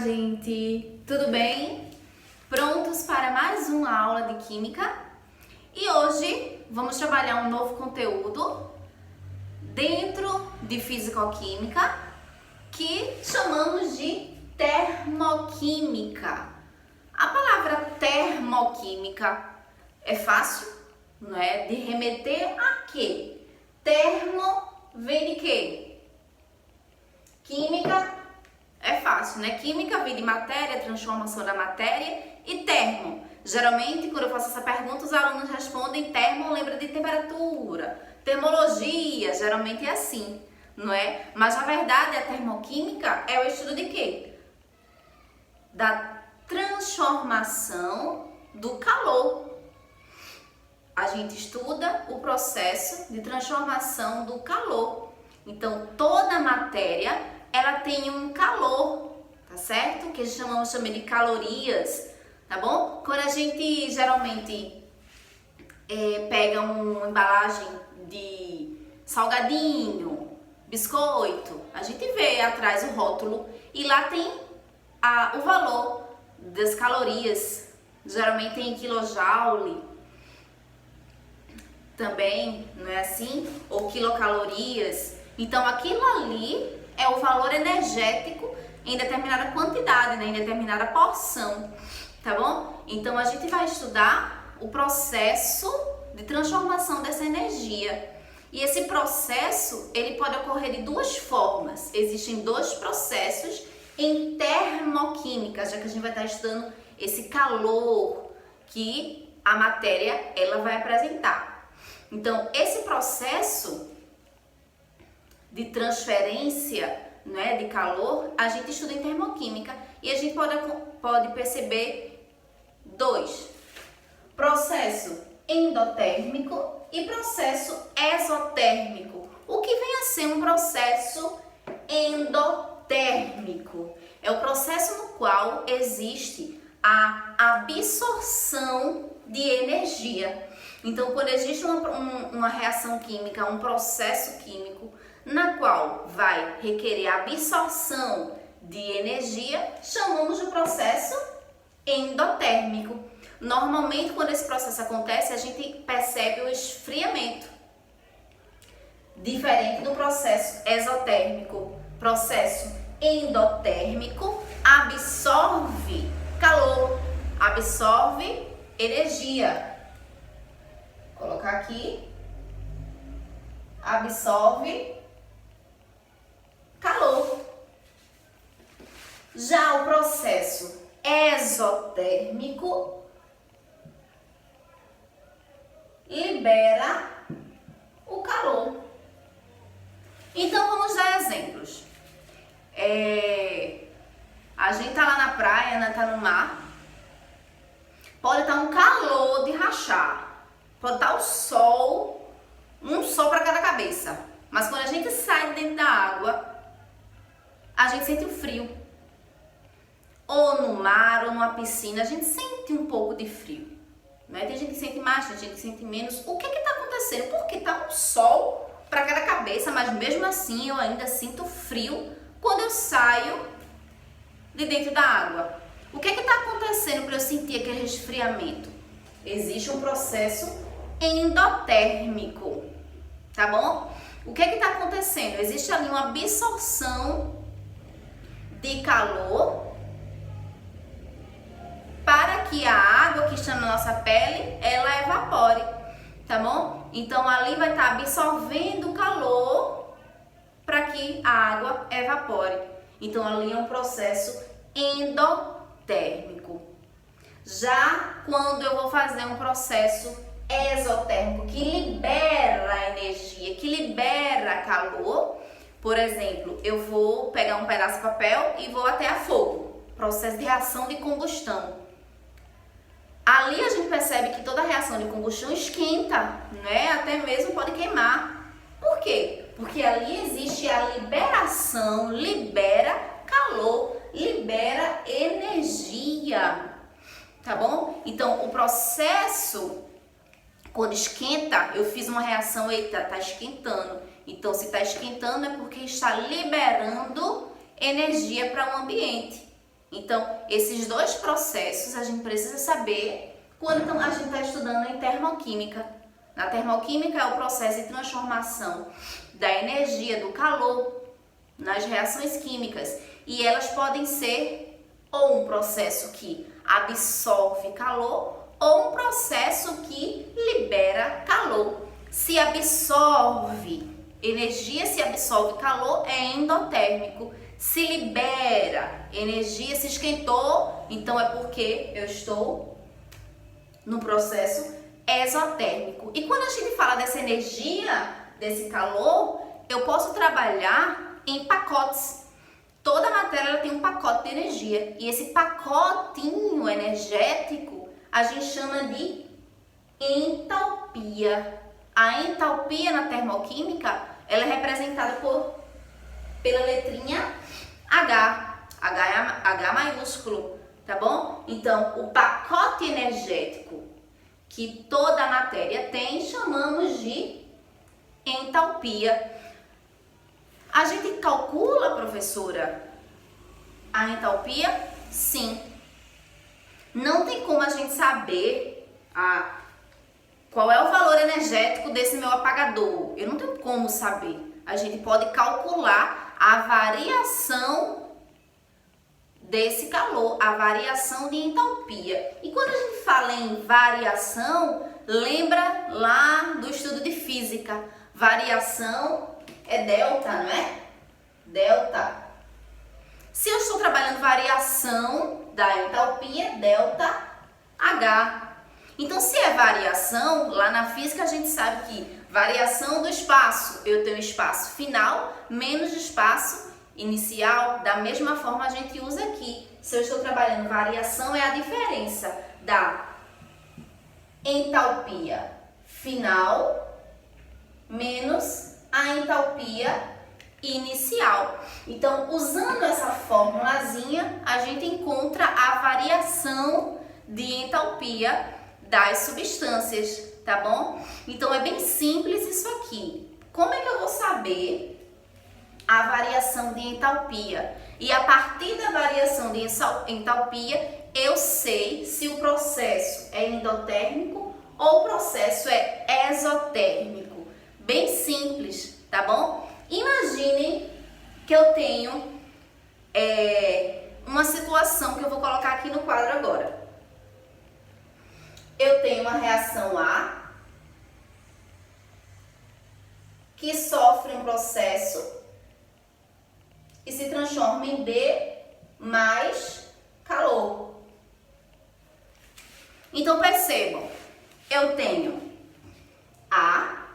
gente! Tudo bem? Prontos para mais uma aula de Química? E hoje vamos trabalhar um novo conteúdo dentro de Físico-Química que chamamos de Termoquímica. A palavra termoquímica é fácil, não é? De remeter a quê? Termo vem de quê? Química é fácil, né? Química vem de matéria, transformação da matéria, e termo. Geralmente, quando eu faço essa pergunta, os alunos respondem termo, lembra de temperatura, termologia, geralmente é assim, não é? Mas na verdade a termoquímica é o estudo de quê? Da transformação do calor. A gente estuda o processo de transformação do calor. Então, toda matéria, ela tem um calor, tá certo? Que chamamos também de calorias, tá bom? Quando a gente geralmente pega uma embalagem de salgadinho, biscoito, a gente vê atrás o rótulo e lá tem o valor das calorias, geralmente em quilojoule também, não é assim? Ou quilocalorias. Então aquilo ali é o valor energético em determinada quantidade, né? Em determinada porção, tá bom? Então a gente vai estudar o processo de transformação dessa energia. E esse processo, ele pode ocorrer de duas formas. Existem dois processos em termoquímica, já que a gente vai estar estudando esse calor que a matéria ela vai apresentar. Então, esse processo de transferência, né, de calor, a gente estuda em termoquímica e a gente pode perceber dois: processo endotérmico e processo exotérmico. O que vem a ser um processo endotérmico? É o processo no qual existe a absorção de energia. Então, quando existe uma reação química, um processo químico, na qual vai requerer a absorção de energia, chamamos de processo endotérmico. Normalmente, quando esse processo acontece, a gente percebe o esfriamento, diferente do processo exotérmico. Processo endotérmico absorve calor, absorve energia. Vou colocar aqui, absorve calor. Já o processo exotérmico libera o calor. Então vamos dar exemplos. A gente tá lá na praia, né, tá no mar. Pode estar um calor de rachar. Pode estar um sol para cada cabeça. Mas quando a gente sai dentro da água, a gente sente o frio. Ou no mar, ou numa piscina, a gente sente um pouco de frio. Né? Tem gente que sente mais, tem gente que sente menos. O que está acontecendo? Porque está um sol para cada cabeça, mas mesmo assim eu ainda sinto frio quando eu saio de dentro da água. O que está acontecendo para eu sentir aquele resfriamento? Existe um processo endotérmico, tá bom? O que está acontecendo? Existe ali uma absorção de calor para que a água que está na nossa pele, ela evapore, tá bom? Então ali vai estar absorvendo o calor para que a água evapore. Então ali é um processo endotérmico. Já quando eu vou fazer um processo exotérmico que libera energia, que libera calor, por exemplo, eu vou pegar um pedaço de papel e vou até a fogo, processo de reação de combustão. Ali a gente percebe que toda reação de combustão esquenta, né? Até mesmo pode queimar. Por quê? Porque ali existe a liberação, libera calor, libera energia, tá bom? Então, o processo, quando esquenta, eu fiz uma reação, eita, tá esquentando. Então, se tá esquentando é porque está liberando energia para o ambiente. Então, esses dois processos a gente precisa saber quando a gente está estudando em termoquímica. Na termoquímica é o processo de transformação da energia do calor nas reações químicas. E elas podem ser ou um processo que absorve calor ou um processo que libera calor. Se absorve energia, se absorve calor, é endotérmico. Se libera energia, se esquentou, então é porque eu estou no processo exotérmico. E quando a gente fala dessa energia, desse calor, eu posso trabalhar em pacotes. Toda matéria ela tem um pacote de energia. E esse pacotinho energético a gente chama de entalpia. A entalpia na termoquímica ela é representada pela letrinha H. H maiúsculo, tá bom? Então, o pacote energético que toda a matéria tem chamamos de entalpia. A gente calcula, professora, a entalpia? Sim. Não tem como a gente saber qual é o valor energético desse meu apagador. Eu não tenho como saber. A gente pode calcular a variação desse calor, a variação de entalpia. E quando a gente fala em variação, lembra lá do estudo de física. Variação é delta, não é? Delta. Se eu estou trabalhando variação da entalpia, delta H. Então, se é variação, lá na física a gente sabe que variação do espaço, eu tenho espaço final menos espaço inicial. Da mesma forma a gente usa aqui. Se eu estou trabalhando variação, é a diferença da entalpia final menos a entalpia inicial. Então, usando essa formulazinha, a gente encontra a variação de entalpia das substâncias, tá bom? Então, é bem simples isso aqui. Como é que eu vou saber a variação de entalpia? E a partir da variação de entalpia, eu sei se o processo é endotérmico ou o processo é exotérmico. Bem simples, tá bom? Imaginem que eu tenho uma situação que eu vou colocar aqui no quadro agora. Eu tenho uma reação A que sofre um processo e se transforma em B mais calor. Então percebam, eu tenho A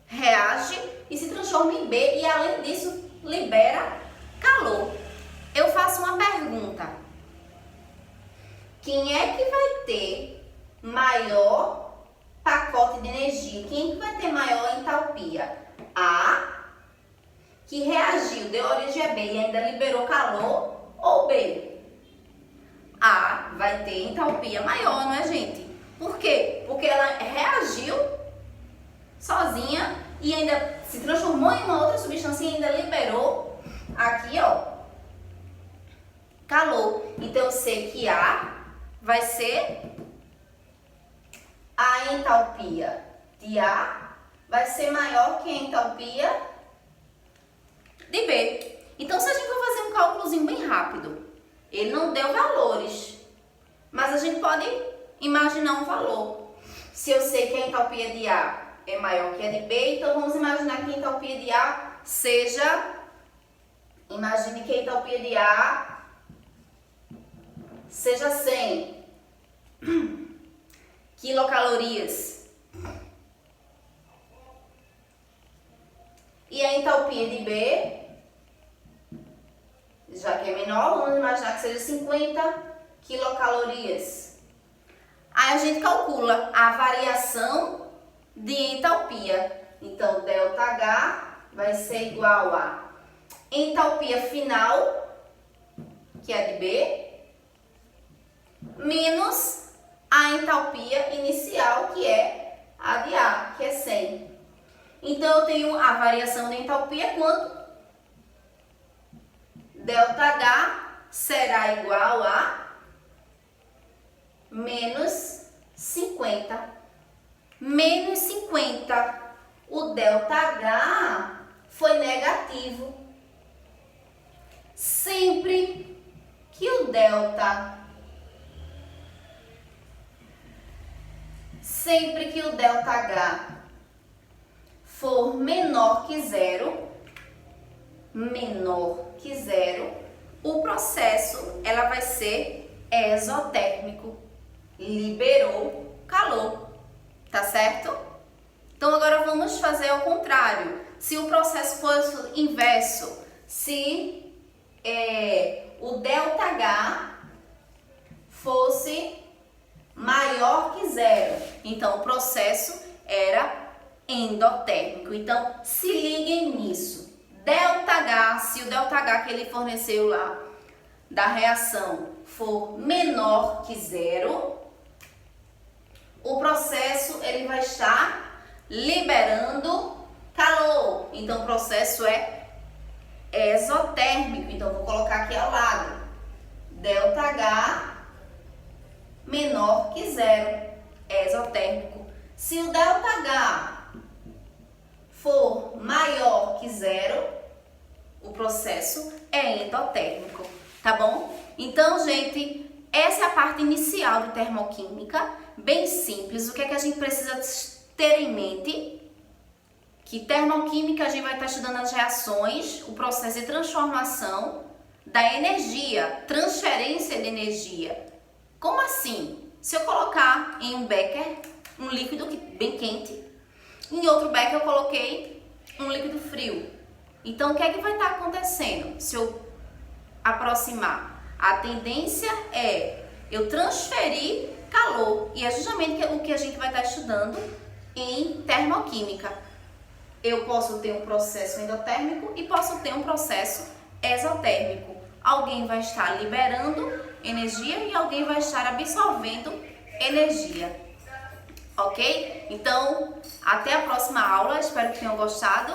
reage e se transforma em B e além disso libera calor. Eu faço uma pergunta: quem é que vai ter maior pacote de energia? Quem é que vai ter maior entalpia? A, que reagiu, deu origem a B e ainda liberou calor, ou B? A vai ter entalpia maior, não é, gente? Por quê? Porque ela reagiu sozinha e ainda se transformou em uma outra substância e ainda liberou aqui, ó, calor. Então eu sei que A vai ser a entalpia de A vai ser maior que a entalpia de B. Então, se a gente for fazer um cálculozinho bem rápido, ele não deu valores, mas a gente pode imaginar um valor. Se eu sei que a entalpia de A é maior que a de B, então vamos imaginar que a entalpia de A seja, imagine que a entalpia de A seja 100 quilocalorias. E a entalpia de B, já que é menor, vamos imaginar que seja 50 quilocalorias. Aí a gente calcula a variação de entalpia. Então, ΔH vai ser igual a entalpia final, que é a de B, menos a entalpia inicial, que é a de A, que é 100. Então, eu tenho a variação da entalpia quanto? ΔH será igual a menos 50. Menos 50. O ΔH foi negativo. Sempre que o ΔH for menor que zero, o processo ela vai ser exotérmico. Liberou calor, tá certo? Então agora vamos fazer ao contrário. Se o processo fosse inverso, se o ΔH fosse maior que zero, então o processo era endotérmico. Então se liguem nisso. ΔH, se o ΔH que ele forneceu lá da reação for menor que zero, o processo ele vai estar liberando calor. Então o processo é exotérmico. Então vou colocar aqui ao lado. ΔH menor que zero, exotérmico. Se o ΔH for maior que zero, o processo é endotérmico, tá bom? Então, gente, essa é a parte inicial de termoquímica, bem simples. O que é que a gente precisa ter em mente? Que termoquímica a gente vai estar estudando as reações, o processo de transformação da energia, transferência de energia. Como assim? Se eu colocar em um becker um líquido bem quente, em outro becker eu coloquei um líquido frio. Então, o que é que vai estar acontecendo se eu aproximar? A tendência é eu transferir calor, e é justamente o que a gente vai estar estudando em termoquímica. Eu posso ter um processo endotérmico e posso ter um processo exotérmico. Alguém vai estar liberando energia e alguém vai estar absorvendo energia. Ok? Então, até a próxima aula. Espero que tenham gostado.